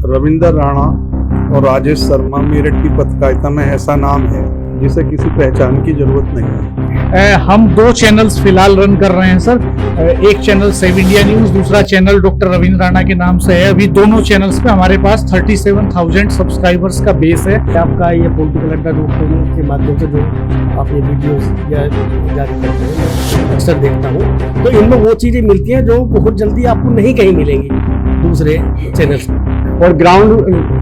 रविंदर राणा और राजेश शर्मा मेरठ की पत्रकारिता में ऐसा नाम है जिसे किसी पहचान की जरूरत नहीं है। हम दो चैनल्स फिलहाल रन कर रहे हैं सर। एक चैनल सेव इंडिया न्यूज, दूसरा चैनल डॉक्टर रविंद्र राणा के नाम से है। अभी दोनों चैनल्स पे हमारे पास 37,000 सब्सक्राइबर्स का बेस है। आपका ये पॉलिटिकल अड्डा के माध्यम से जो आप ये वीडियोस या जारी करते हैं अक्सर देखता हूँ, तो इनमें वो चीज़ें मिलती हैं जो बहुत जल्दी आपको नहीं कहीं मिलेंगी दूसरे चैनल्स पर। और ग्राउंड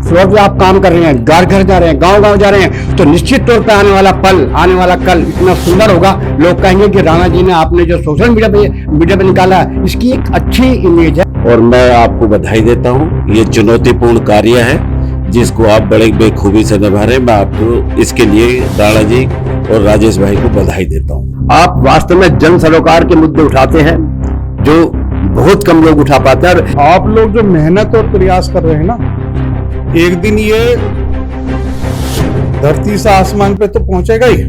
फ्लोर पे आप काम कर रहे हैं, घर घर जा रहे हैं, गांव गांव जा रहे हैं, तो निश्चित तौर पे आने वाला पल, आने वाला कल इतना सुंदर होगा। लोग कहेंगे कि राणा जी ने आपने जो सोशल मीडिया पे निकाला, इसकी एक अच्छी इमेज है। और मैं आपको बधाई देता हूं। ये चुनौतीपूर्ण कार्य है जिसको आप बड़े बेखूबी से निभा रहे हैं। मैं आपको इसके लिए राणा जी और राजेश भाई को बधाई देता हूं। आप वास्तव में जन सरोकार के मुद्दे उठाते हैं जो बहुत कम लोग उठा पाते हैं। आप लोग जो मेहनत और प्रयास कर रहे हैं ना, एक दिन ये धरती से आसमान पे तो पहुंचेगा ही।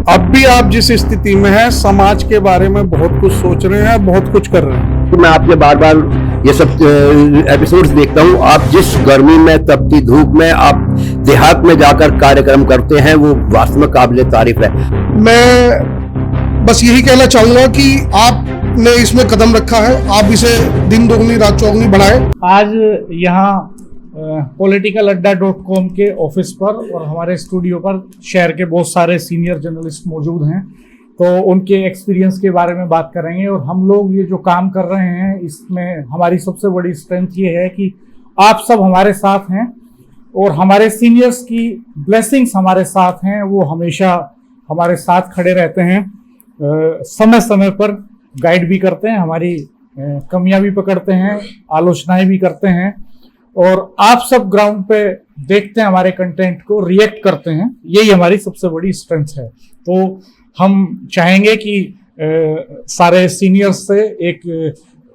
अब भी आप जिस स्थिति में हैं, समाज के बारे में बहुत कुछ सोच रहे हैं, बहुत कुछ कर रहे हैं। तो मैं आपके बार बार ये सब एपिसोड्स देखता हूँ। आप जिस गर्मी में, तपती धूप में आप देहात में जाकर कार्यक्रम करते हैं, वो वास्तव में काबिले तारीफ है। मैं बस यही कहना चाहूंगा कि आपने इसमें कदम रखा है, आप इसे दिन दोगुनी रात चौगुनी बढ़ाएं। आज यहाँ politicalaड्डा.com के ऑफिस पर और हमारे स्टूडियो पर शहर के बहुत सारे सीनियर जर्नलिस्ट मौजूद हैं, तो उनके एक्सपीरियंस के बारे में बात करेंगे। और हम लोग ये जो काम कर रहे हैं, इसमें हमारी सबसे बड़ी स्ट्रेंथ ये है कि आप सब हमारे साथ हैं और हमारे सीनियर्स की ब्लेसिंग्स हमारे साथ हैं। वो हमेशा हमारे साथ खड़े रहते हैं, समय समय पर गाइड भी करते हैं, हमारी कमियां भी पकड़ते हैं, आलोचनाएं भी करते हैं। और आप सब ग्राउंड पे देखते हैं हमारे कंटेंट को, रिएक्ट करते हैं। यही हमारी सबसे बड़ी स्ट्रेंथ है। तो हम चाहेंगे कि सारे सीनियर्स से एक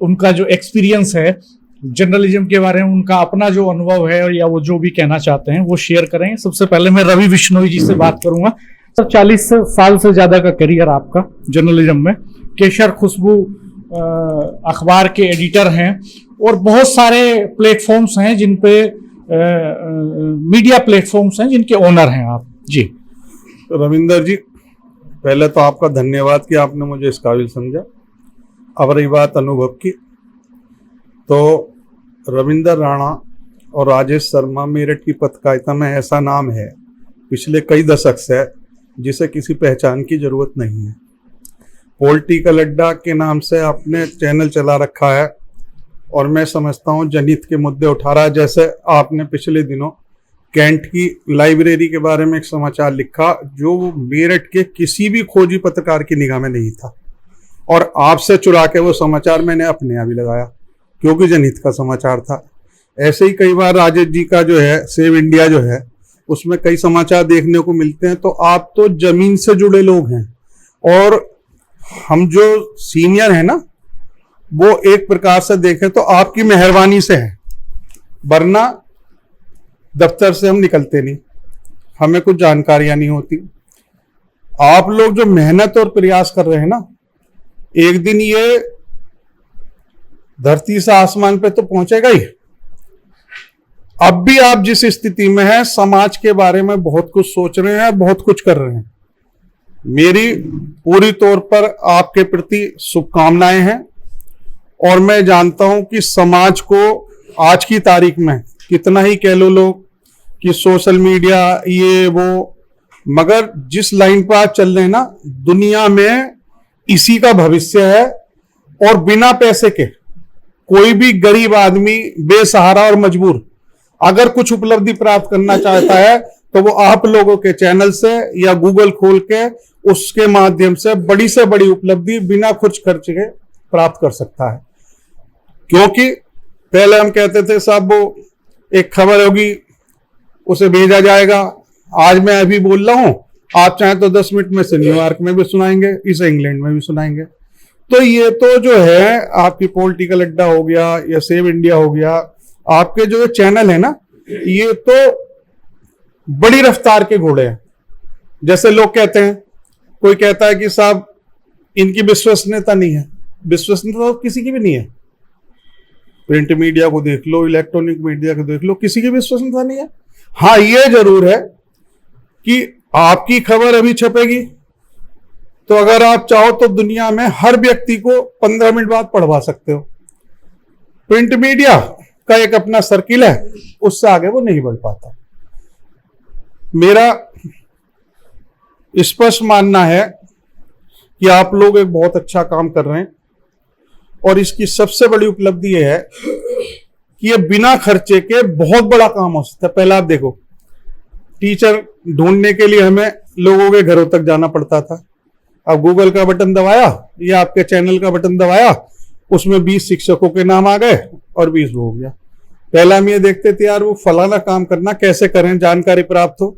उनका जो एक्सपीरियंस है जर्नलिज्म के बारे में, उनका अपना जो अनुभव है या वो जो भी कहना चाहते हैं वो शेयर करें। सबसे पहले मैं रवि बिश्नोई जी से बात करूंगा। सर, 40 साल से ज्यादा का करियर आपका जर्नलिज्म में। केशर खुशबू अखबार के एडिटर हैं और बहुत सारे प्लेटफॉर्म्स हैं जिन पे मीडिया प्लेटफॉर्म्स हैं जिनके ओनर हैं आप जी। रविंदर जी, पहले तो आपका धन्यवाद कि आपने मुझे इस काबिल समझा। अब रही बात अनुभव की, तो रविंदर राणा और राजेश शर्मा मेरठ की पत्रकारिता में ऐसा नाम है पिछले कई दशक से जिसे किसी पहचान की जरूरत नहीं है। पॉलिटिकल अड्डा के नाम से आपने चैनल चला रखा है और मैं समझता हूँ जनहित के मुद्दे उठा रहा है। जैसे आपने पिछले दिनों कैंट की लाइब्रेरी के बारे में एक समाचार लिखा जो मेरठ के किसी भी खोजी पत्रकार की निगाह में नहीं था, और आपसे चुरा के वो समाचार मैंने अपने यहाँ भी लगाया क्योंकि जनहित का समाचार था। ऐसे ही कई बार राजेश जी का जो है सेव इंडिया जो है, उसमें कई समाचार देखने को मिलते हैं। तो आप तो जमीन से जुड़े लोग हैं और हम जो सीनियर हैं ना, वो एक प्रकार से देखें तो आपकी मेहरबानी से है, वरना दफ्तर से हम निकलते नहीं, हमें कुछ जानकारियां नहीं होती। आप लोग जो मेहनत और प्रयास कर रहे हैं ना, एक दिन ये धरती से आसमान पे तो पहुंचेगा ही। अब भी आप जिस स्थिति में हैं, समाज के बारे में बहुत कुछ सोच रहे हैं, बहुत कुछ कर रहे हैं। मेरी पूरी तौर पर आपके प्रति शुभकामनाएं हैं और मैं जानता हूं कि समाज को आज की तारीख में कितना ही कह लो लोग कि सोशल मीडिया ये वो, मगर जिस लाइन पर आप चल रहे हैं ना, दुनिया में इसी का भविष्य है। और बिना पैसे के कोई भी गरीब आदमी, बेसहारा और मजबूर अगर कुछ उपलब्धि प्राप्त करना चाहता है तो वो आप लोगों के चैनल से या गूगल खोल के उसके माध्यम से बड़ी उपलब्धि बिना कुछ खर्च के प्राप्त कर सकता है। क्योंकि पहले हम कहते थे साहब वो एक खबर होगी उसे भेजा जाएगा। आज मैं अभी बोल रहा हूं, आप चाहें तो 10 मिनट में से न्यूयॉर्क में भी सुनाएंगे, इसे इंग्लैंड में भी सुनाएंगे। तो ये तो जो है आपकी पॉलिटिकल अड्डा हो गया या सेव इंडिया हो गया, आपके जो चैनल है ना, ये तो बड़ी रफ्तार के घोड़े हैं। जैसे लोग कहते हैं, कोई कहता है कि साहब इनकी विश्वसनीयता नहीं है। विश्वसनीयता तो किसी की भी नहीं है। प्रिंट मीडिया को देख लो, इलेक्ट्रॉनिक मीडिया को देख लो, किसी की विश्वसनीयता नहीं है। हाँ, ये जरूर है कि आपकी खबर अभी छपेगी तो अगर आप चाहो तो दुनिया में हर व्यक्ति को 15 मिनट बाद पढ़वा सकते हो। प्रिंट मीडिया का एक अपना सर्किल है, उससे आगे वो नहीं बढ़ पाता। मेरा स्पष्ट मानना है कि आप लोग एक बहुत अच्छा काम कर रहे हैं और इसकी सबसे बड़ी उपलब्धि यह है कि ये बिना खर्चे के बहुत बड़ा काम हो सकता है। पहले आप देखो, टीचर ढूंढने के लिए हमें लोगों के घरों तक जाना पड़ता था। अब गूगल का बटन दबाया या आपके चैनल का बटन दबाया, उसमें 20 शिक्षकों के नाम आ गए और 20 वो हो गया। पहले हम ये देखते थे यार वो फलाना काम करना कैसे करें, जानकारी प्राप्त हो,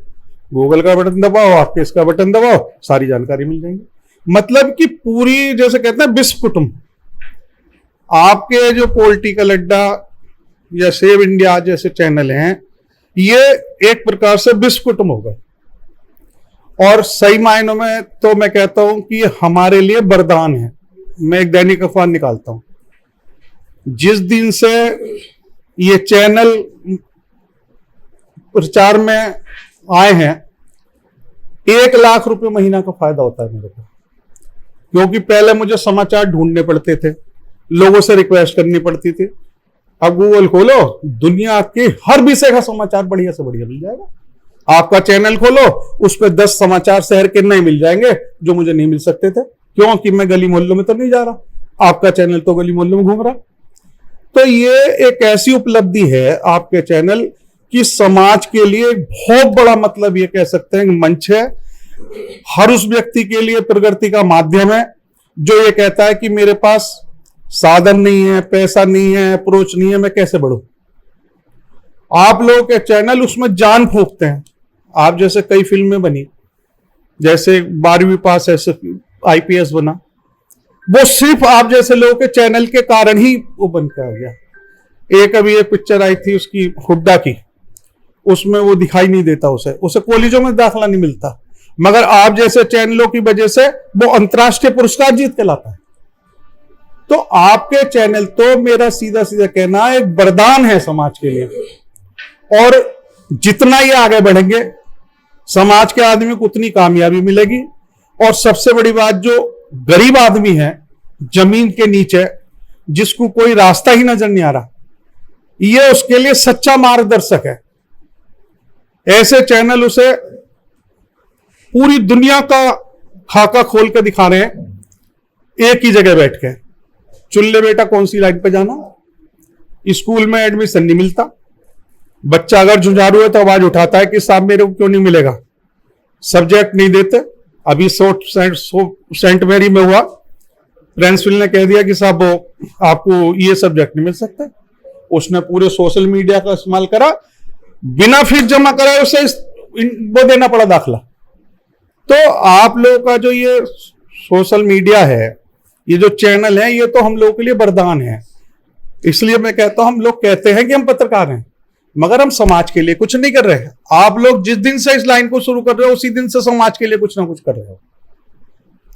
गूगल का बटन दबाओ, आपके इसका बटन दबाओ, सारी जानकारी मिल जाएगी। मतलब कि पूरी, जैसे कहते हैं विश्व कुटुंब, आपके जो पॉलिटिकल अड्डा या सेव इंडिया जैसे चैनल हैं, ये एक प्रकार से विश्व कुटुंब हो गए। और सही मायनों में तो मैं कहता हूं कि ये हमारे लिए वरदान है। मैं एक दैनिक अखबार निकालता हूं, जिस दिन से ये चैनल प्रचार में आए हैं 1 लाख रुपए महीना का फायदा होता है मेरे को, क्योंकि पहले मुझे समाचार ढूंढने पड़ते थे, लोगों से रिक्वेस्ट करनी पड़ती थी। अब गूगल खोलो, दुनिया के हर विषय का समाचार बढ़िया से बढ़िया मिल जाएगा। आपका चैनल खोलो, उस पर 10 समाचार शहर के नए मिल जाएंगे जो मुझे नहीं मिल सकते थे, क्योंकि मैं गली मोहल्लों में तो नहीं जा रहा, आपका चैनल तो गली मोहल्लों में घूम रहा। तो ये एक ऐसी उपलब्धि है आपके चैनल की, समाज के लिए बहुत बड़ा, मतलब ये कह सकते हैं मंच है, हर उस व्यक्ति के लिए प्रगति का माध्यम है जो ये कहता है कि मेरे पास साधन नहीं है, पैसा नहीं है, अप्रोच नहीं है, मैं कैसे बढ़ूं। आप लोगों के चैनल उसमें जान फूंकते हैं। आप जैसे कई फिल्में बनी, जैसे 12वीं पास ऐसे IPS बना, वो सिर्फ आप जैसे लोगों के चैनल के कारण ही वो बन के आ गया। एक अभी एक पिक्चर आई थी उसकी, हुड्डा की, उसमें वो दिखाई नहीं देता, उसे कॉलेजों में दाखिला नहीं मिलता, मगर आप जैसे चैनलों की वजह से वो अंतर्राष्ट्रीय पुरस्कार जीत के लाता है। तो आपके चैनल तो मेरा सीधा सीधा कहना एक वरदान है समाज के लिए, और जितना ये आगे बढ़ेंगे समाज के आदमी को उतनी कामयाबी मिलेगी। और सबसे बड़ी बात, जो गरीब आदमी है जमीन के नीचे, जिसको कोई रास्ता ही नजर नहीं आ रहा, ये उसके लिए सच्चा मार्गदर्शक है। ऐसे चैनल उसे पूरी दुनिया का खाका खोल के दिखा रहे हैं एक ही जगह बैठ के। चुन ले बेटा कौन सी लाइन पे जाना, स्कूल में एडमिशन नहीं मिलता, बच्चा अगर जुझारू है तो आवाज उठाता है कि साहब मेरे को क्यों नहीं मिलेगा, सब्जेक्ट नहीं देते। अभी सेंट मैरी में हुआ, प्रिंसिपल ने कह दिया कि साहब आपको ये सब्जेक्ट नहीं मिल सकता। उसने पूरे सोशल मीडिया का इस्तेमाल करा, बिना फीस जमा कराए उसे वो देना पड़ा दाखला। तो आप लोगों का जो ये सोशल मीडिया है, ये जो चैनल है, ये तो हम लोगों के लिए वरदान है। इसलिए मैं कहता हूं, हम लोग कहते हैं कि हम पत्रकार हैं, मगर हम समाज के लिए कुछ नहीं कर रहे हैं। आप लोग जिस दिन से इस लाइन को शुरू कर रहे हो, उसी दिन से समाज के लिए कुछ ना कुछ कर रहे हो।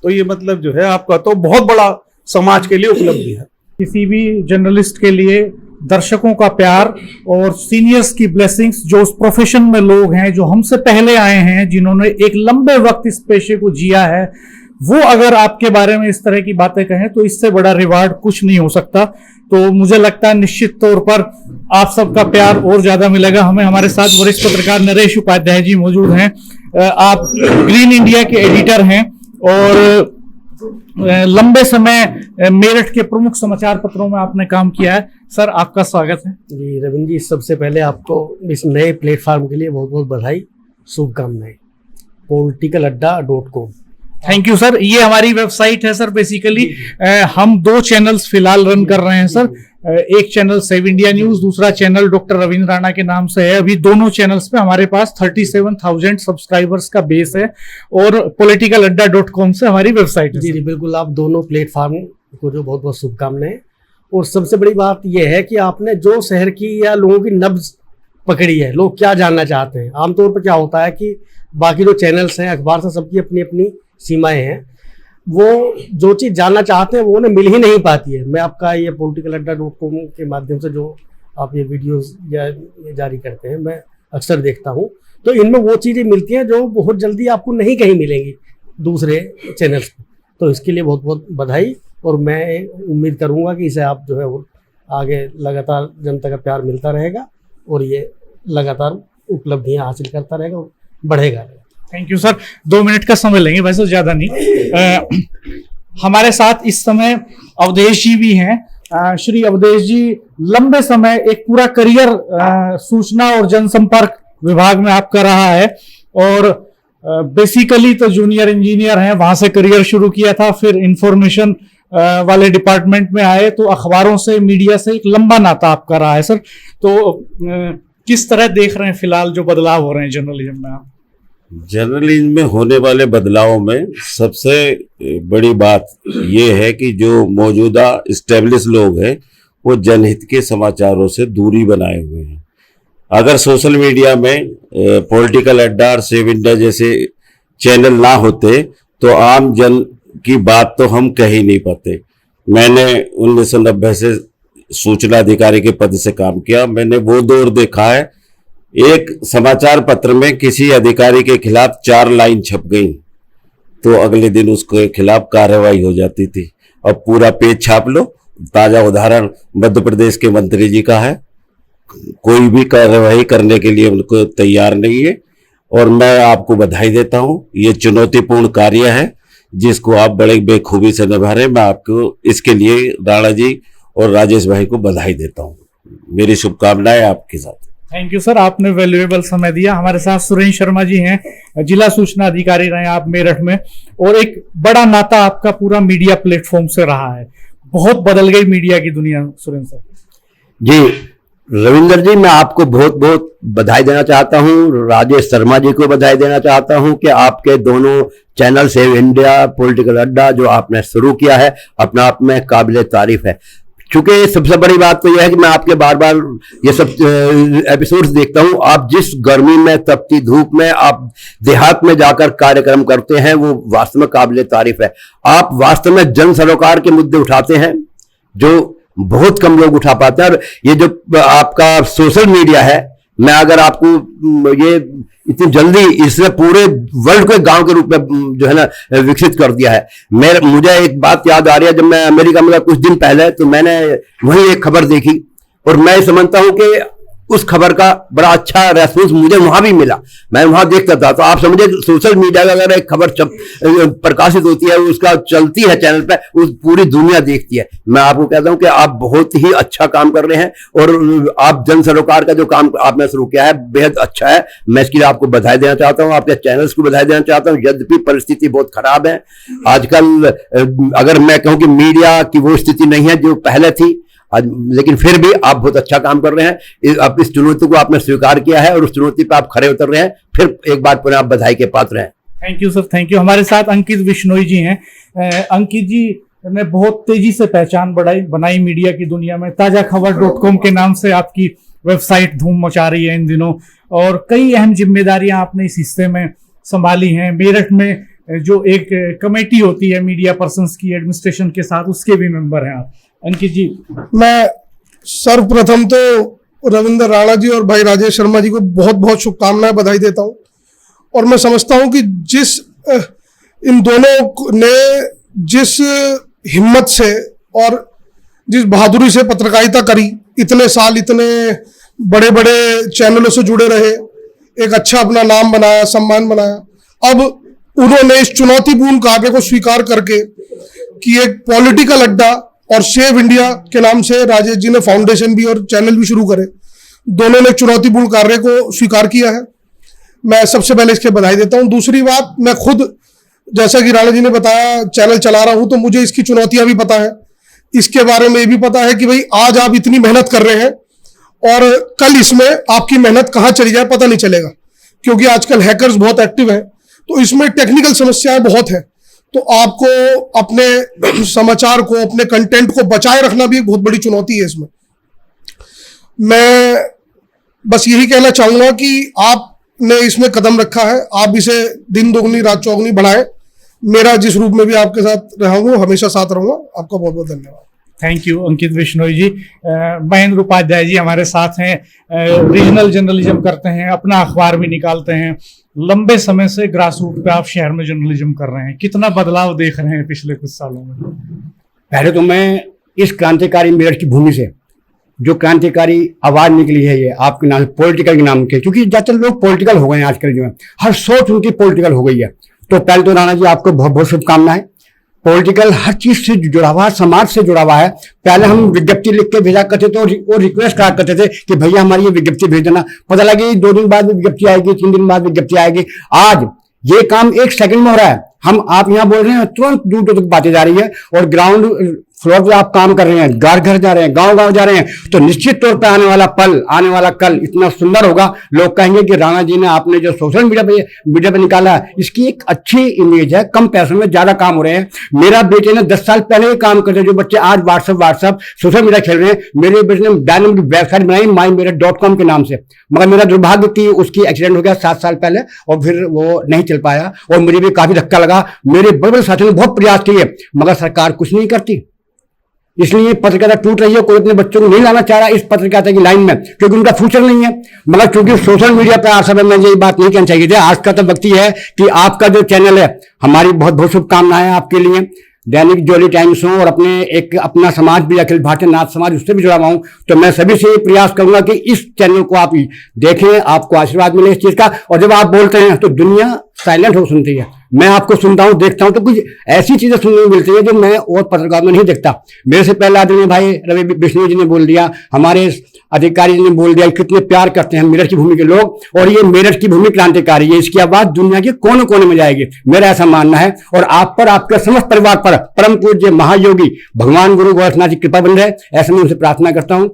तो ये मतलब जो है आपका तो बहुत बड़ा समाज के लिए उपलब्धि है। किसी भी जर्नलिस्ट के लिए दर्शकों का प्यार और सीनियर्स की ब्लेसिंग्स, जो उस प्रोफेशन में लोग हैं, जो हमसे पहले आए हैं, जिन्होंने एक लंबे वक्त इस पेशे को जिया है, वो अगर आपके बारे में इस तरह की बातें कहें तो इससे बड़ा रिवार्ड कुछ नहीं हो सकता। तो मुझे लगता है निश्चित तौर पर आप सबका प्यार और ज्यादा मिलेगा हमें। हमारे साथ वरिष्ठ पत्रकार नरेश उपाध्याय जी मौजूद हैं। आप ग्रीन इंडिया के एडिटर हैं और लंबे समय मेरठ के प्रमुख समाचार पत्रों में आपने काम किया है। सर, आपका स्वागत है। जी रविंद्र जी, सबसे पहले आपको इस नए प्लेटफॉर्म के लिए बहुत बहुत बधाई, शुभकामनाएं। politicalaड्डा.com। Thank you sir. ये हमारी वेबसाइट है सर। बेसिकली हम 2 चैनल्स फिलहाल रन कर रहे हैं सर। एक चैनल सेव इंडिया न्यूज, दूसरा चैनल डॉक्टर रविंद्र राणा के नाम से है। अभी दोनों चैनल्स पे हमारे पास 37,000 सब्सक्राइबर्स का बेस है और politicalaड्डा.com से हमारी वेबसाइट है। जी बिल्कुल, आप दोनों प्लेटफॉर्म को जो बहुत बहुत शुभकामनाएं। और सबसे बड़ी बात यह है कि आपने जो शहर की या लोगों की नब्ज पकड़ी है, लोग क्या जानना चाहते हैं। आमतौर पर क्या होता है कि बाकी जो चैनल्स हैं, अखबार से सबकी अपनी अपनी सीमाएं हैं, वो जो चीज़ जानना चाहते हैं वो उन्हें मिल ही नहीं पाती है। मैं आपका ये politicalaड्डा.com के माध्यम से जो आप ये वीडियोस या ये जारी करते हैं, मैं अक्सर देखता हूँ, तो इनमें वो चीज़ें मिलती हैं जो बहुत जल्दी आपको नहीं कहीं मिलेंगी दूसरे चैनल्स पर। तो इसके लिए बहुत बहुत बधाई, और मैं उम्मीद करूँगा कि इसे आप जो है वो आगे लगातार जनता का प्यार मिलता रहेगा और ये लगातार उपलब्धियाँ हासिल करता रहेगा और बढ़ेगा। Thank you sir. 2 मिनट का समय लेंगे, वैसे ज़्यादा नहीं। हमारे साथ इस समय अवधेश जी भी हैं। श्री अवधेश जी, लंबे समय एक पूरा करियर सूचना और जनसंपर्क विभाग में आपका रहा है, और बेसिकली तो जूनियर इंजीनियर हैं, वहां से करियर शुरू किया था, फिर इंफॉर्मेशन वाले डिपार्टमेंट में आए, तो अखबारों से, मीडिया से एक लंबा नाता आपका रहा है सर। तो किस तरह देख रहे हैं फिलहाल जो बदलाव हो रहे हैं जर्नलिज्म में आप? जर्नलिज्म में होने वाले बदलाव में सबसे बड़ी बात ये है कि जो मौजूदा स्टेब्लिश लोग हैं वो जनहित के समाचारों से दूरी बनाए हुए हैं। अगर सोशल मीडिया में पॉलिटिकल अड्डा और सेव इंडिया जैसे चैनल ना होते तो आम जन की बात तो हम कह ही नहीं पाते। मैंने 1990 से सूचना अधिकारी के पद से काम किया। मैंने वो दौर देखा है, एक समाचार पत्र में किसी अधिकारी के खिलाफ 4 लाइन छप गई तो अगले दिन उसके खिलाफ कार्रवाई हो जाती थी। अब पूरा पेज छाप लो। ताजा उदाहरण मध्य प्रदेश के मंत्री जी का है, कोई भी कार्रवाई करने के लिए उनको तैयार नहीं है। और मैं आपको बधाई देता हूं, ये चुनौतीपूर्ण कार्य है जिसको आप बड़े बेखूबी से निभा रहे हैं। मैं आपको इसके लिए राणा जी और राजेश भाई को बधाई देता हूं। मेरी शुभकामनाएं आपके साथ। थैंक यू सर, आपने वैल्यूएबल समय दिया। हमारे साथ सुरेंद्र शर्मा जी हैं, जिला सूचना अधिकारी रहे आप मेरठ में, और एक बड़ा नाता आपका पूरा मीडिया प्लेटफॉर्म से रहा है। बहुत बदल गई मीडिया की दुनिया सुरेंद्र सर। जी रविंदर जी, मैं आपको बहुत बहुत बधाई देना चाहता हूं। राजेश शर्मा जी को बधाई देना चाहता हूं कि आपके दोनों चैनल सेव इंडिया, पॉलिटिकल अड्डा जो आपने शुरू किया है, अपना आप में काबिल तारीफ है। चूंकि सबसे बड़ी बात तो यह है कि मैं आपके बार बार ये सब एपिसोड्स देखता हूं, आप जिस गर्मी में, तपती धूप में आप देहात में जाकर कार्यक्रम करते हैं वो वास्तव में काबिल तारीफ है। आप वास्तव में जन सरोकार के मुद्दे उठाते हैं जो बहुत कम लोग उठा पाते हैं। और ये जो आपका सोशल मीडिया है, मैं अगर आपको ये इतनी जल्दी इसने पूरे वर्ल्ड को एक गांव के रूप में जो है ना विकसित कर दिया है। मुझे एक बात याद आ रही है, जब मैं अमेरिका में कुछ दिन पहले, तो मैंने वहीं एक खबर देखी और मैं समझता हूं कि उस खबर का बड़ा अच्छा रेस्पॉन्स मुझे वहां भी मिला। मैं वहां देखता था। तो आप समझे सोशल मीडिया का अगर एक खबर प्रकाशित होती है, उसका चलती है चैनल पे, उस पूरी दुनिया देखती है। मैं आपको कहता हूं कि आप बहुत ही अच्छा काम कर रहे हैं और आप जन सरोकार का जो काम आपने शुरू किया है बेहद अच्छा है। मैं इसके लिए आपको बधाई देना चाहता हूं, आपके चैनल्स को बधाई देना चाहता हूं। यद्यपि परिस्थिति बहुत खराब है आजकल, अगर मैं कहूं कि मीडिया की वो स्थिति नहीं है जो पहले थी आज, लेकिन फिर भी आप बहुत अच्छा काम कर रहे हैं। आप इस चुनौती को आपने स्वीकार किया है और उस चुनौती पर आप खड़े उतर रहे हैं। फिर एक बार पुनः आप बधाई के पात्र हैं। Thank you sir, thank you. हमारे साथ अंकित बिश्नोई जी हैं। अंकित जी ने बहुत तेजी से पहचान बनाई मीडिया की दुनिया में। ताजाखबर.com के नाम से आपकी वेबसाइट धूम मचा रही है इन दिनों, और कई अहम जिम्मेदारियां आपने इस हिस्से में संभाली हैं। मेरठ में जो एक कमेटी होती है मीडिया पर्सन्स की एडमिनिस्ट्रेशन के साथ, उसके भी मेंबर हैं आप। अंकित जी, मैं सर्वप्रथम तो रविंद्र राणा जी और भाई राजेश शर्मा जी को बहुत बहुत शुभकामनाएं, बधाई देता हूं। और मैं समझता हूं कि इन दोनों ने जिस हिम्मत से और जिस बहादुरी से पत्रकारिता करी, इतने साल इतने बड़े बड़े चैनलों से जुड़े रहे, एक अच्छा अपना नाम बनाया, सम्मान बनाया। अब उन्होंने इस चुनौतीपूर्ण कार्य को स्वीकार करके कि एक पॉलिटिकल अड्डा और सेव इंडिया के नाम से राजेश जी ने फाउंडेशन भी और चैनल भी शुरू करे। दोनों ने चुनौतीपूर्ण कार्य को स्वीकार किया है। मैं सबसे पहले इसके बधाई देता हूं। दूसरी बात, मैं खुद, जैसा कि राणा जी ने बताया, चैनल चला रहा हूं, तो मुझे इसकी चुनौतियां भी पता है। इसके बारे में ये भी पता है कि भाई आज आप इतनी मेहनत कर रहे हैं और कल इसमें आपकी मेहनत कहां चली जाए पता नहीं चलेगा, क्योंकि आजकल हैकर्स बहुत एक्टिव हैं। तो इसमें टेक्निकल समस्याएं बहुत है। तो आपको अपने समाचार को, अपने कंटेंट को बचाए रखना भी एक बहुत बड़ी चुनौती है इसमें। मैं बस यही कहना चाहूंगा कि आपने इसमें कदम रखा है, आप इसे दिन दोगुनी रात चौगुनी बढ़ाएं मेरा जिस रूप में भी आपके साथ रहा हूँ हमेशा साथ रहूंगा। आपका बहुत बहुत धन्यवाद। थैंक यू अंकित बिश्नोई जी। महेंद्र उपाध्याय जी हमारे साथ हैं, रीजनल जर्नलिज्म करते हैं, अपना अखबार भी निकालते हैं, लंबे समय से ग्रास रूट पे आप शहर में जर्नलिज्म कर रहे हैं, कितना बदलाव देख रहे हैं पिछले कुछ सालों में? पहले तो मैं इस क्रांतिकारी मेरठ की भूमि से जो क्रांतिकारी आवाज निकली है ये आपके नाम पॉलिटिकल के नाम के, क्योंकि ज्यादातर लोग पॉलिटिकल हो गए हैं आजकल, जो है हर सोच उनकी पॉलिटिकल हो गई है। तो पहले तो राणा जी आपको बहुत बहुत शुभकामनाएं। पॉलिटिकल हर चीज से जुड़ा हुआ, समाज से जुड़ा हुआ है। पहले हम विज्ञप्ति लिख के भेजा करते थे और रिक्वेस्ट करा करते थे कि भैया हमारी ये विज्ञप्ति भेज देना, पता लगे 2 दिन बाद विज्ञप्ति आएगी, 3 दिन बाद विज्ञप्ति आएगी। आज ये काम 1 सेकंड में हो रहा है। हम आप यहाँ बोल रहे हैं, तुरंत दूर दूर तक बातें जा रही है और ग्राउंड फ्लोर पे आप काम कर रहे हैं, घर घर जा रहे हैं, गांव गांव जा रहे हैं, तो निश्चित तौर पे आने वाला पल, आने वाला कल इतना सुंदर होगा, लोग कहेंगे कि राणा जी ने आपने जो सोशल मीडिया पे निकाला है इसकी एक अच्छी इमेज है, कम पैसों में ज्यादा काम हो रहे हैं। मेरा बेटे ने 10 साल पहले ही काम करते, जो बच्चे आज व्हाट्सएप सोशल मीडिया खेल रहे हैं, मेरे बेटे ने डायनामिक वेबसाइट बनाई mymerit.com के नाम से, मगर मेरा दुर्भाग्य कि उसकी एक्सीडेंट हो गया 7 साल पहले और फिर वो नहीं चल पाया और मुझे भी काफी धक्का लगा। मेरे बड़े बड़े साथियों ने बहुत प्रयास किए मगर सरकार कुछ नहीं करती, इसलिए पत्रकारिता टूट रही है। कोई अपने बच्चों को नहीं लाना चाह रहा इस पत्रकारिता की लाइन में क्योंकि उनका फ्यूचर नहीं है। मगर क्योंकि सोशल मीडिया पर आज समय में ये बात नहीं कहनी चाहिए थी, आज का तो वक्त है कि आपका जो चैनल है, हमारी बहुत बहुत शुभकामनाएं आपके लिए। दैनिक ज्वाली टाइम्स हो और अपना समाज भी, अखिल भारतीय नाथ समाज, उससे भी जुड़ा हुआ हूं, तो मैं सभी से प्रयास करूंगा कि इस चैनल को आप देखें, आपको आशीर्वाद मिले इस चीज का। और जब आप बोलते हैं तो दुनिया साइलेंट हो सुनती है, मैं आपको सुनता हूं, देखता हूं, तो कुछ ऐसी चीजें सुनने को मिलती है जो मैं और पत्रकार में नहीं देखता। मेरे से पहले आदरणीय भाई रवि बिश्नोई जी ने बोल दिया, हमारे अधिकारी जी ने बोल दिया, कितने प्यार करते हैं मेरठ की भूमि के लोग, और ये मेरठ की भूमि क्रांतिकारी है, इसकी आवाज दुनिया के कोने कोने में जाएगी, मेरा ऐसा मानना है। और आप पर, आपके समस्त परिवार पर परम पूज्य महायोगी भगवान गुरु गोरखनाथ की कृपा बन रहे, ऐसे मैं उनसे प्रार्थना करता हूँ।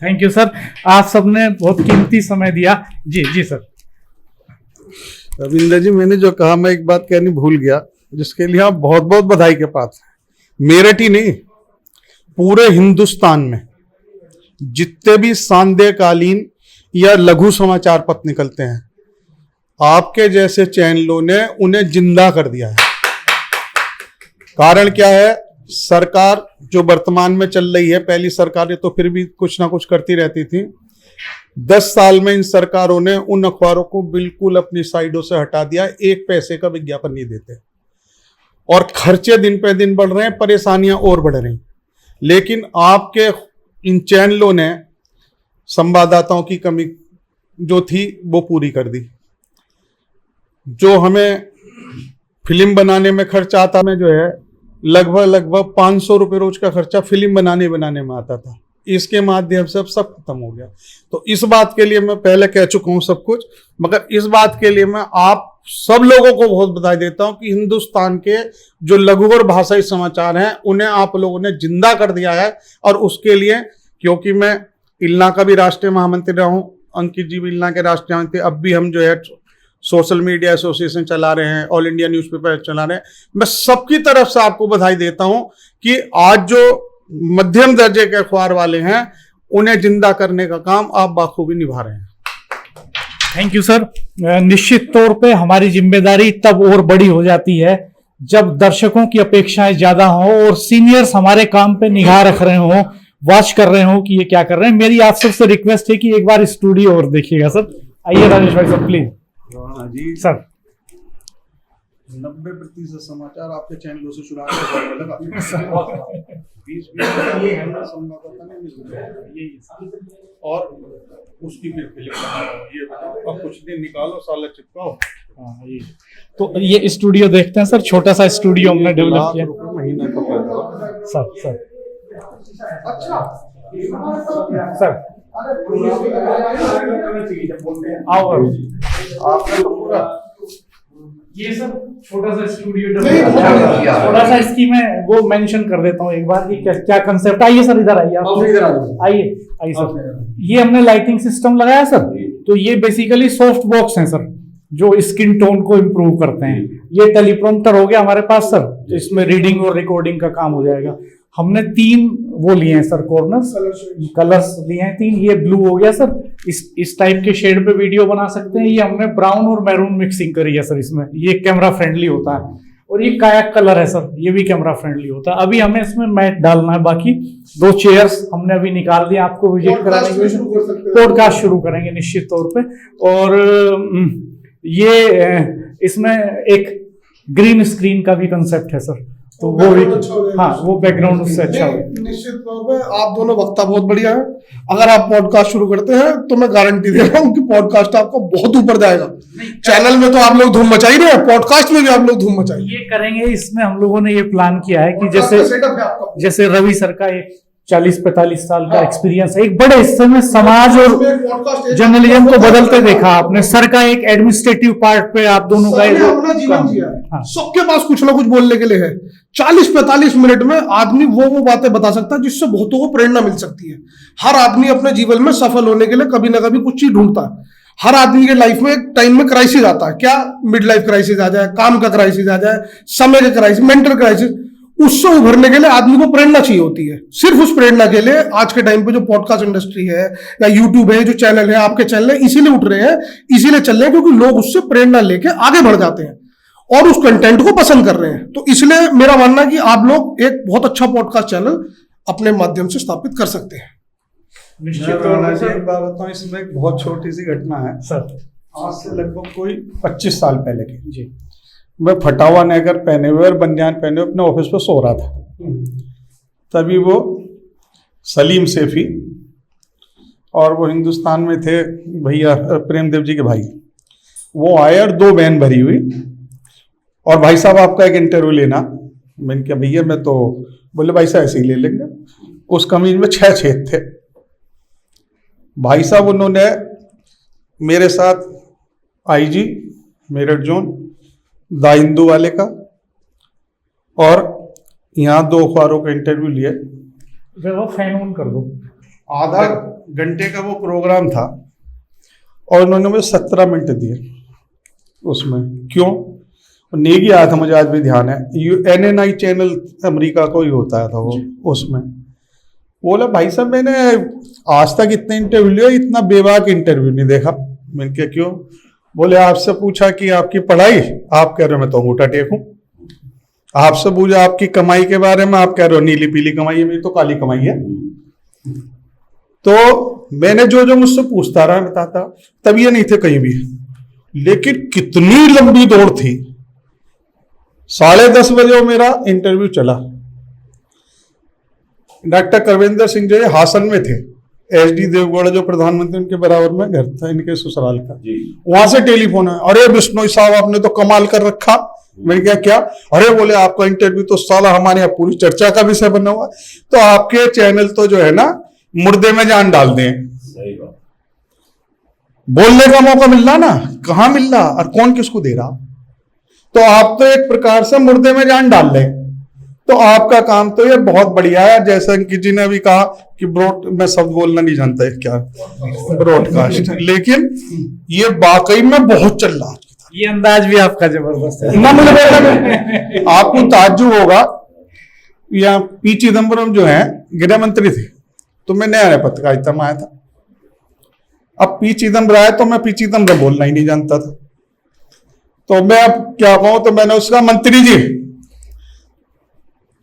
थैंक यू सर, आप सबने बहुत कीमती समय दिया। जी सर। रविंद्र जी, मैंने जो कहा मैं एक बात कहनी भूल गया, जिसके लिए आप बहुत बहुत बधाई के पात्र हैं। मेरठ ही नहीं, पूरे हिंदुस्तान में जितने भी सांध्यकालीन या लघु समाचार पत्र निकलते हैं, आपके जैसे चैनलों ने उन्हें जिंदा कर दिया है। कारण क्या है? सरकार जो वर्तमान में चल रही है, पहली सरकारें तो फिर भी कुछ ना कुछ करती रहती थी, 10 साल में इन सरकारों ने उन अखबारों को बिल्कुल अपनी साइडों से हटा दिया, 1 पैसे का विज्ञापन नहीं देते, और खर्चे दिन पे दिन बढ़ रहे हैं, परेशानियां और बढ़ रही। लेकिन आपके इन चैनलों ने संवाददाताओं की कमी जो थी वो पूरी कर दी। जो हमें फिल्म बनाने में खर्चा आता में जो है लगभग 500 रुपये रोज का खर्चा फिल्म बनाने में आता था, इसके माध्यम से अब सब खत्म हो गया। तो इस बात के लिए मैं पहले कह चुका हूं सब कुछ, मगर इस बात के लिए मैं आप सब लोगों को बहुत बधाई देता हूं कि हिंदुस्तान के जो लघु और भाषाई समाचार हैं उन्हें आप लोगों ने जिंदा कर दिया है। और उसके लिए, क्योंकि मैं इल्ना का भी राष्ट्रीय महामंत्री रहा हूं, अंकित जी भी इल्ना के राष्ट्रीय महामंत्री, अब भी हम जो है सोशल मीडिया एसोसिएशन चला रहे हैं, ऑल इंडिया न्यूज़पेपर चला रहे हैं। मैं सबकी तरफ से आपको बधाई देता हूं कि आज जो मध्यम दर्जे के अखबार वाले हैं उन्हें जिंदा करने का काम आप बाखूबी निभा रहे हैं। Thank you sir. निश्चित तौर पे हमारी जिम्मेदारी तब और बड़ी हो जाती है जब दर्शकों की अपेक्षाएं ज्यादा हो और सीनियर्स हमारे काम पे निगाह रख रहे हो, वॉच कर रहे हो कि ये क्या कर रहे हैं। मेरी आप सबसे रिक्वेस्ट है कि एक बार स्टूडियो और देखिएगा सर। आइए राजेश भाई साहब प्लीज। जी सर, 90% समाचार आपके चैनलों से शुरू और उसकी फिर फिल्म ये बताओ, अब कुछ दिन निकालो, साला चिपकाओ। तो ये स्टूडियो देखते हैं सर, छोटा सा स्टूडियो हमने डेवलप किया महीने का सर। अच्छा सर आओ आपने तो पूरा ये सब छोटा सा स्टूडियो थोड़ा सा इसकी मैं वो मेंशन कर देता हूँ एक बार कि क्या कंसेप्ट। आइए सर, इधर आइए, आइए सर। ये हमने लाइटिंग सिस्टम लगाया सर, तो ये बेसिकली सॉफ्ट बॉक्स हैं सर जो स्किन टोन को इम्प्रूव करते हैं। ये टेलीप्रॉम्प्टर हो गया हमारे पास सर, इसमें रीडिंग और रिकॉर्डिंग का काम हो जाएगा। हमने 3 वो लिए हैं सर, कॉर्नर्स कलर्स लिए हैं 3। ये ब्लू हो गया सर, इस टाइप के शेड पे वीडियो बना सकते हैं। ये हमने ब्राउन और मैरून मिक्सिंग करी है सर इसमें, ये कैमरा फ्रेंडली होता है। और ये काया कलर है सर, ये भी कैमरा फ्रेंडली होता है। अभी हमें इसमें मैट डालना है, बाकी 2 चेयर्स हमने अभी निकाल दिया आपको विजिट कराने के लिए। पॉडकास्ट शुरू करेंगे निश्चित तौर पे। और ये इसमें एक ग्रीन स्क्रीन का भी कंसेप्ट है सर, तो वो भी, हाँ वो बैकग्राउंड उससे अच्छा हो। निश्चित तौर पे आप दोनों वक्ता बहुत बढ़िया है। अगर आप पॉडकास्ट शुरू करते हैं तो मैं गारंटी दे रहा हूँ कि पॉडकास्ट आपको बहुत ऊपर जाएगा। चैनल में तो आप लोग धूम मचाई रहे हैं, पॉडकास्ट में भी आप लोग धूम मचाइए। ये करेंगे, इसमें हम लोगों ने ये प्लान किया है कि Podcast का setup है आपका। जैसे रवि सर का एक 40-45 साल का एक्सपीरियंस है, एक बड़े हिस्से में समाज और जर्नलिज्म को बदलते देखा आपने। सर का एक एडमिनिस्ट्रेटिव पार्ट पे आप दोनों का सबने अपना जीवन जिया है। हाँ। सबके पास कुछ ना कुछ बोलने के लिए है। 40-45 मिनट में आदमी वो बातें बता सकता है जिससे बहुतों को प्रेरणा मिल सकती है। हर आदमी अपने जीवन में सफल होने के लिए कभी ना कभी कुछ चीज ढूंढता है। हर आदमी के लाइफ में एक टाइम में क्राइसिस आता है, क्या मिड लाइफ क्राइसिस आ जाए, काम का क्राइसिस आ जाए, समय का क्राइसिस, मेंटल क्राइसिस, उससे उभरने के लिए आदमी को प्रेरणा चाहिए होती है। सिर्फ उस प्रेरणा के लिए आज के टाइम पे जो पॉडकास्ट इंडस्ट्री है या यूट्यूब है, जो चैनल है, आपके चैनल है, इसीलिए उठ रहे हैं, इसीलिए चल रहे हैं क्योंकि लोग उससे प्रेरणा लेके आगे बढ़ जाते हैं और उस कंटेंट को पसंद कर रहे हैं। तो इसलिए मेरा मानना है कि आप लोग एक बहुत अच्छा पॉडकास्ट चैनल अपने माध्यम से स्थापित कर सकते हैं। निश्चित तौर जी एक बात बताऊं, इसमें एक बहुत छोटी सी घटना है सर। आज से लगभग कोई 25 साल पहले की। जी मैं फटा हुआ नेकर पहने हुए और बनियान पहने हुए अपने ऑफिस पे सो रहा था। तभी वो सलीम सेफी और वो हिंदुस्तान में थे भैया प्रेमदेव जी के भाई, वो आए और 2 वैन भरी हुई और भाई साहब आपका एक इंटरव्यू लेना। मैंने कहा भैया मैं तो, बोले भाई साहब ऐसे ही ले लेंगे। उस कमीज में 6 छेद थे। भाई साहब उन्होंने मेरे साथ IG Meerut zone the Hindu वाले का और यहाँ 2 अखबारों का इंटरव्यू लिया। वो फैन ऑन कर दो। आधा घंटे का वो प्रोग्राम था और उन्होंने मुझे 17 मिनट दिए उसमें। क्यों? नेगी आया था, मुझे आज भी ध्यान है, NNI चैनल अमेरिका को ही होता था वो, उसमें बोला भाई साहब मैंने आज तक इतने इंटरव्यू लिया, इतना बेबाक इंटरव्यू नहीं देखा। मैंने कहा क्यों? बोले आपसे पूछा कि आपकी पढ़ाई, आप कह रहे हो मैं तो अंगूठा टेक हूं। आपसे पूछा आपकी कमाई के बारे में, आप कह रहे हो नीली पीली कमाई है, मेरी तो काली कमाई है। तो मैंने जो मुझसे पूछता रहा बताता, तब ये नहीं थे कहीं भी, लेकिन कितनी लंबी दौड़ थी। 10:30 बजे मेरा इंटरव्यू चला। डॉक्टर करविंदर सिंह जो हासन में थे, SD देवगौड़ा जो प्रधानमंत्री, उनके बराबर में घर था इनके ससुराल का। वहां से टेलीफोन है, अरे बिश्नोई साहब आपने तो कमाल कर रखा। मैंने कहा क्या? अरे बोले आपका इंटरव्यू तो साला हमारे यहाँ पूरी चर्चा का विषय बना हुआ, तो आपके चैनल तो जो है ना मुर्दे में जान डाल दें। बोलने का मौका मिल रहा ना, कहाँ मिल रहा और कौन किसको दे रहा? तो आप तो एक प्रकार से मुर्दे में जान डाल रहे। तो आपका काम तो ये बहुत बढ़िया है। जैसा कि जी ने अभी कहा कि मैं शब्द बोलना नहीं जानता है क्या, ब्रॉडकास्ट, लेकिन ये वाकई में बहुत चल रहा है। ये अंदाज भी आपका जबरदस्त है ना, मुझे आपको ताज्जुब होगा, या पी चिदम्बरम जो है गृह मंत्री थे, तो मैं नया पत्रकारिता में आया था। अब पी चिदम्बरम आया तो मैं पी चिदम्बरम बोलना ही नहीं जानता था। तो मैं अब क्या कहूं, तो मैंने उसका मंत्री जी,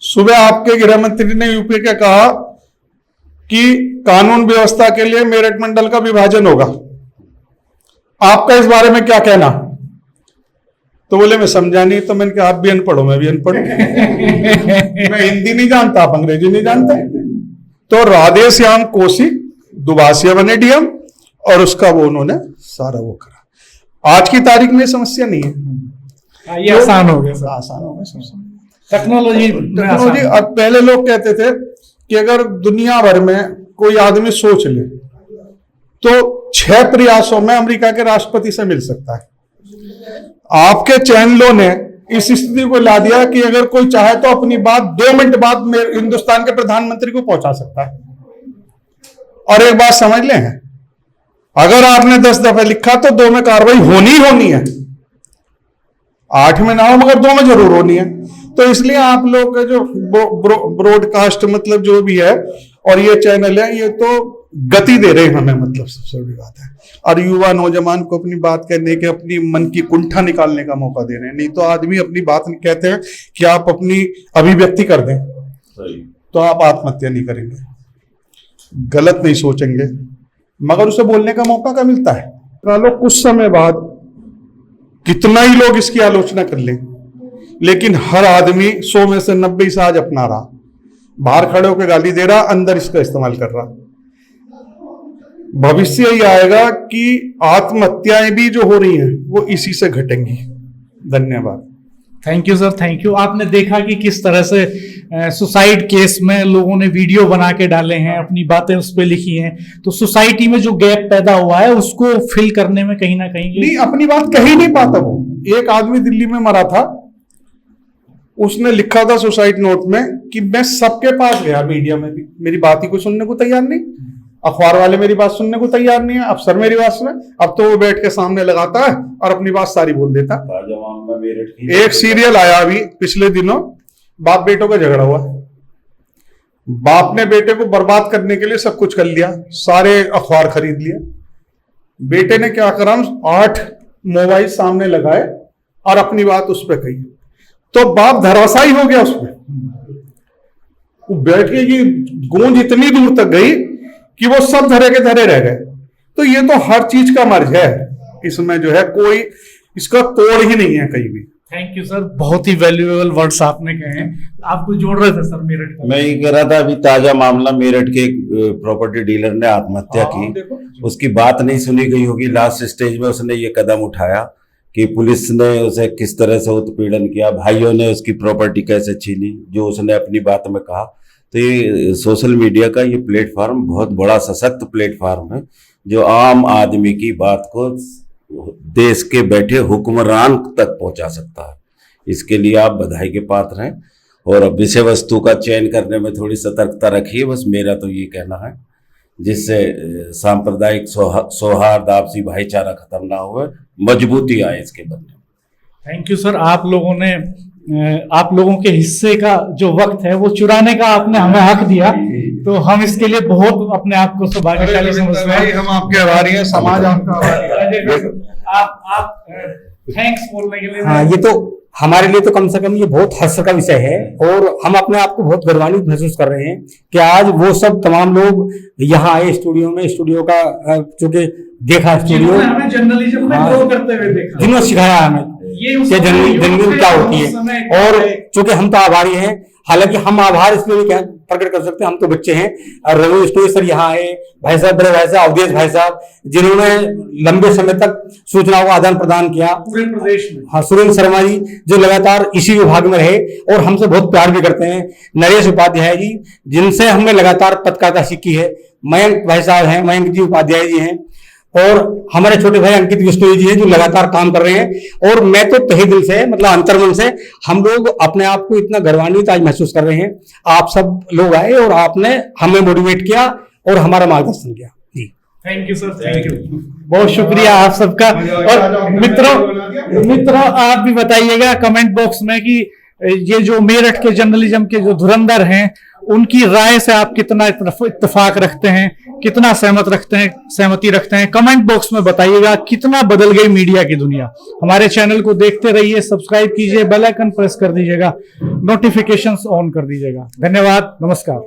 सुबह आपके गृह मंत्री ने यूपी के कहा कि कानून व्यवस्था के लिए मेरठ मंडल का विभाजन होगा, आपका इस बारे में क्या कहना? तो बोले मैं समझा नहीं। तो मैंने कहा आप भी अनपढ़ हो, मैं भी अनपढ़ मैं हिंदी नहीं जानता, आप अंग्रेजी नहीं जानते। तो राधे श्याम कौशिक दुबासिया बने DM और उसका वो उन्होंने सारा वो करा। आज की तारीख में समस्या नहीं है, ये आसान हो गया सर, आसान हो गया। टेक्नोलॉजी। अब पहले लोग कहते थे कि अगर दुनिया भर में कोई आदमी सोच ले तो 6 प्रयासों में अमेरिका के राष्ट्रपति से मिल सकता है। आपके चैनलों ने इस स्थिति को ला दिया कि अगर कोई चाहे तो अपनी बात 2 मिनट बाद हिंदुस्तान के प्रधानमंत्री को पहुंचा सकता है। और एक बात समझ लें, अगर आपने 10 दफे लिखा तो 2 में कार्रवाई होनी है, 8 में ना हो मगर 2 में जरूर होनी है। तो इसलिए आप लोग का जो ब्रॉडकास्ट मतलब जो भी है और ये चैनल है, ये तो गति दे रहे हैं हमें, मतलब सबसे बड़ी बात है। और युवा नौजवान को अपनी बात कहने के, अपनी मन की कुंठा निकालने का मौका दे रहे हैं। नहीं तो आदमी अपनी बात कहते हैं कि आप अपनी अभिव्यक्ति कर दें तो आप आत्महत्या नहीं करेंगे, गलत नहीं सोचेंगे, मगर उसे बोलने का मौका क्या मिलता है। लोग कुछ समय बाद कितना ही लोग इसकी आलोचना कर लें, लेकिन हर आदमी 100 में से 90 इसे आज अपना रहा, बाहर खड़े होकर गाली दे रहा, अंदर इसका इस्तेमाल कर रहा। भविष्य यही आएगा कि आत्महत्याएं भी जो हो रही हैं वो इसी से घटेंगी। धन्यवाद। Thank you sir, thank you. आपने देखा कि किस तरह से सुसाइड केस में लोगों ने वीडियो बना के डाले हैं, अपनी बातें उस पर लिखी हैं। तो सोसाइटी में जो गैप पैदा हुआ है उसको फिल करने में कहीं ना कहीं नहीं, अपनी बात कह ही नहीं पाता वो। एक आदमी दिल्ली में मरा था, उसने लिखा था सुसाइड नोट में कि मैं सबके पास गया, मीडिया में भी मेरी बात ही कोई सुनने को तैयार नहीं, अखबार वाले मेरी बात सुनने को तैयार नहीं है, अफसर मेरी बात सुने। अब तो वो बैठ के सामने लगाता है और अपनी बात सारी बोल देता। एक सीरियल आया अभी पिछले दिनों, बाप बेटों का झगड़ा हुआ, बाप ने बेटे को बर्बाद करने के लिए सब कुछ कर लिया, सारे अखबार खरीद लिए। बेटे ने क्या करा, 8 मोबाइल सामने लगाए और अपनी बात उस पर कही, तो बाप धराशायी हो गया उसमें। वो बैठ के की गूंज इतनी दूर तक गई कि वो सब धरे के धरे रह गए। तो ये तो हर चीज का मर्ज है, इसमें जो है कोई इसका तोड़ ही नहीं है कहीं भी। थैंक यू सर, बहुत ही वैल्यूएबल वर्ड्स आपने कहे हैं। आपको जोड़ रहे थे सर मेरठ का। मैं ये कह रहा था, अभी ताजा मामला मेरठ के एक प्रॉपर्टी डीलर ने आत्महत्या की, उसकी बात नहीं सुनी गई होगी। लास्ट स्टेज में उसने ये कदम उठाया कि पुलिस ने उसे किस तरह से उत्पीड़न किया, भाइयों ने उसकी प्रॉपर्टी कैसे छीनी, जो उसने अपनी बात में कहा। तो ये सोशल मीडिया का ये प्लेटफॉर्म बहुत बड़ा सशक्त प्लेटफॉर्म है, जो आम आदमी की बात को देश के बैठे हुक्मरान तक पहुंचा सकता है। इसके लिए आप बधाई के पात्र हैं, और अब विषय वस्तु का चयन करने में थोड़ी सतर्कता रखिए, बस मेरा तो ये कहना है, जिससे सांप्रदायिक सौहार्द, आपसी भाईचारा खत्म ना हुए, मजबूती आए इसके बनने। थैंक यू सर, आप लोगों के हिस्से का जो वक्त है वो चुराने का आपने हमें हक दिया, तो हम इसके लिए बहुत अपने आप को सौभाग्यशाली समझते हैं। हम आपके आभारी हैं, समाज आपका आभारी है। आप थैंक्स बोलने के लिए। हाँ, ये तो हमारे लिए तो कम से कम ये बहुत हर्ष का विषय है, और हम अपने आप को बहुत गौरवान्वित महसूस कर रहे हैं कि आज वो सब तमाम लोग यहाँ आए स्टूडियो में, स्टूडियो का चूंकि देखा स्टूडियो, हमें जर्नलिज्म में ग्रो करते हुए देखा, जिन्होंने सिखाया हमें कि जर्नलिज्म क्या होती है। और चूंकि हम तो आभारी हैं, हालांकि हम आभार इसलिए भी क्या प्रकट कर सकते हैं, हम तो बच्चे हैं। और रवि स्टोरी सर यहाँ आए, भाई साहब, बड़े भाई साहब अवधेश भाई साहब, जिन्होंने लंबे समय तक सूचनाओं का आदान प्रदान किया पूरे प्रदेश में। हाँ, सुरेंद्र शर्मा जी जो लगातार इसी विभाग में रहे और हमसे बहुत प्यार भी करते हैं। नरेश उपाध्याय जी, जिनसे हमने लगातार पत्रकारिता सीखी है। मयंक भाई साहब हैं, मयंक जी उपाध्याय जी हैं, और हमारे छोटे भाई अंकित विश्नोई जी हैं जो लगातार काम कर रहे हैं। और मैं तो तहे दिल से, मतलब अंतर्मन से, हम लोग अपने आप को इतना गौरवान्वित आज महसूस कर रहे हैं। आप सब लोग आए और आपने हमें मोटिवेट किया और हमारा मार्गदर्शन किया। जी thank you sir, thank you, बहुत शुक्रिया आप सबका। और मित्रों आप भी बताइएगा कमेंट बॉक्स में कि ये जो मेरठ के जर्नलिज्म के जो धुरंधर हैं, उनकी राय से आप कितना इत्तेफाक रखते हैं, कितना सहमति रखते हैं। कमेंट बॉक्स में बताइएगा कितना बदल गई मीडिया की दुनिया। हमारे चैनल को देखते रहिए, सब्सक्राइब कीजिए, बेल आइकन प्रेस कर दीजिएगा, नोटिफिकेशंस ऑन कर दीजिएगा। धन्यवाद, नमस्कार।